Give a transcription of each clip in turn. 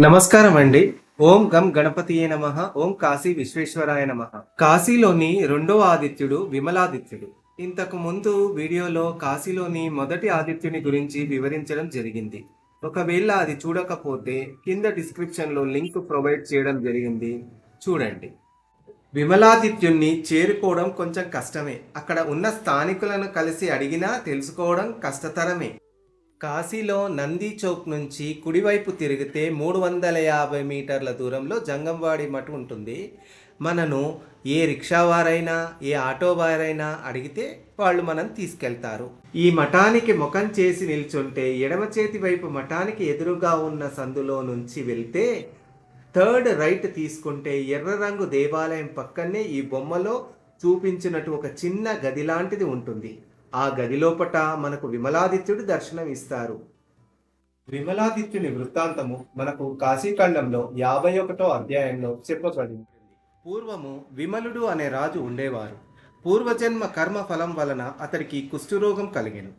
నమస్కారం అండి. ఓం గం గణపతియే నమః. ఓం కాశీ విశ్వేశ్వరాయ నమః. కాశీలోని రెండవ ఆదిత్యుడు విమలాదిత్యుడు. ఇంతకు ముందు వీడియోలో కాశీలోని మొదటి ఆదిత్యుని గురించి వివరించడం జరిగింది. ఒకవేళ అది చూడకపోతే కింద డిస్క్రిప్షన్లో లింక్ ప్రొవైడ్ చేయడం జరిగింది, చూడండి. విమలాదిత్యుణ్ణి చేరుకోవడం కొంచెం కష్టమే. అక్కడ ఉన్న స్థానికులను కలిసి అడిగినా తెలుసుకోవడం కష్టతరమే. కాశీలో నంది చౌక్ నుంచి కుడివైపు తిరిగితే 350 మీటర్ల దూరంలో జంగంవాడి మఠం ఉంటుంది. మనను ఏ రిక్షా వారైనా ఏ ఆటో వారైనా అడిగితే వాళ్ళు మనం తీసుకెళ్తారు. ఈ మఠానికి ముఖం చేసి నిల్చుంటే ఎడమ చేతి వైపు మఠానికి ఎదురుగా ఉన్న సందులో నుంచి వెళ్తే థర్డ్ రైట్ తీసుకుంటే ఎర్ర రంగు దేవాలయం పక్కనే ఈ బొమ్మలో చూపించినట్టు ఒక చిన్న గది లాంటిది ఉంటుంది. ఆ గది లోపట మనకు విమలాదిత్యుడు దర్శనం ఇస్తారు. విమలాదిత్యుని వృత్తాంతము మనకు కాశీఖండంలో 51వ అధ్యాయంలో చెప్పబడింది. పూర్వము విమలుడు అనే రాజు ఉండేవారు. పూర్వజన్మ కర్మ ఫలం వలన అతడికి కుష్ఠరోగం కలిగెను.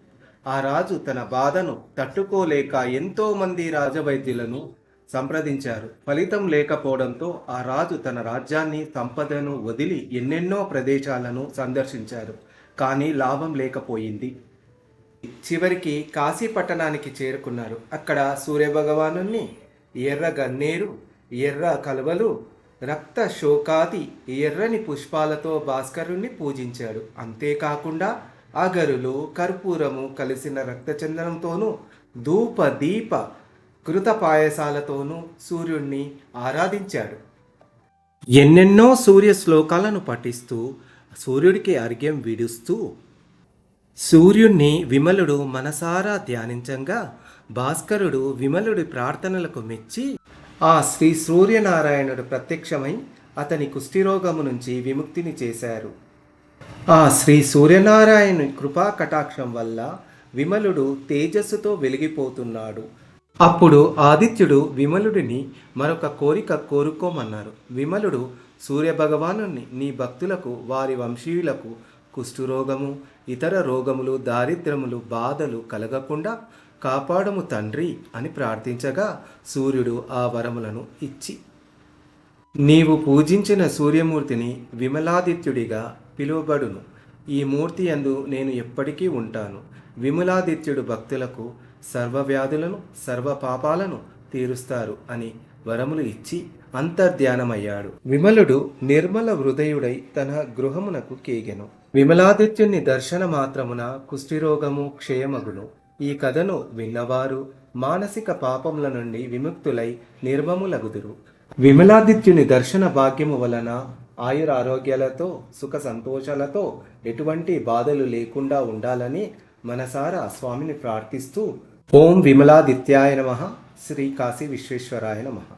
ఆ రాజు తన బాధను తట్టుకోలేక ఎంతో మంది రాజవైద్యులను సంప్రదించారు. ఫలితం లేకపోవడంతో ఆ రాజు తన రాజ్యాన్ని సంపదను వదిలి ఎన్నెన్నో ప్రదేశాలను సందర్శించారు. కానీ లాభం లేకపోయింది. చివరికి కాశీ పట్టణానికి చేరుకున్నారు. అక్కడ సూర్యభగవాను, ఎర్ర గన్నేరు, ఎర్ర కలువలు, రక్త శోకాది ఎర్రని పుష్పాలతో భాస్కరుణ్ణి పూజించాడు. అంతేకాకుండా అగరులు, కర్పూరము కలిసిన రక్తచందనంతోనూ ధూప దీప కృత పాయసాలతోనూ సూర్యుణ్ణి ఆరాధించాడు. ఎన్నెన్నో సూర్య శ్లోకాలను పఠిస్తూ సూర్యుడికి అర్ఘ్యం విడుస్తూ సూర్యుణ్ణి విమలుడు మనసారా ధ్యానించంగా భాస్కరుడు విమలుడి ప్రార్థనలకు మెచ్చి ఆ శ్రీ సూర్యనారాయణుడు ప్రత్యక్షమై అతని కుష్ఠిరోగము నుంచి విముక్తిని చేశారు. ఆ శ్రీ సూర్యనారాయణుని కృపా కటాక్షం వల్ల విమలుడు తేజస్సుతో వెలిగిపోతున్నాడు. అప్పుడు ఆదిత్యుడు విమలుడిని మరొక కోరిక కోరుకోమన్నారు. విమలుడు సూర్యభగవాను, నీ భక్తులకు వారి వంశీయులకు కుష్ఠరోగము ఇతర రోగములు దారిద్రములు బాధలు కలగకుండా కాపాడము తండ్రి అని ప్రార్థించగా సూర్యుడు ఆ వరములను ఇచ్చి, నీవు పూజించిన సూర్యమూర్తిని విమలాదిత్యుడిగా పిలువబడును. ఈ మూర్తి యందు నేను ఎప్పటికీ ఉంటాను. విమలాదిత్యుడు భక్తులకు సర్వవ్యాధులను సర్వ పాపాలను తీరుస్తారు అని వరములు ఇచ్చి అంతర్ధ్యానమయ్యాడు. విమలుడు నిర్మల హృదయుడై తన గృహమునకు కేగెను. విమలాదిత్యుని దర్శన మాత్రమున కుష్ఠిరోగము క్షయమగును. ఈ కథను విన్నవారు మానసిక పాపముల నుండి విముక్తులై నిర్మములగుదురు. విమలాదిత్యుని దర్శన భాగ్యము వలన ఆయురారోగ్యాలతో సుఖ సంతోషాలతో ఎటువంటి బాధలు లేకుండా ఉండాలని మనసారా స్వామిని ప్రార్థిస్తూ ఓం విమలాదిత్యాయ నమః. శ్రీ కాశీ విశ్వేశ్వరాయ నమః.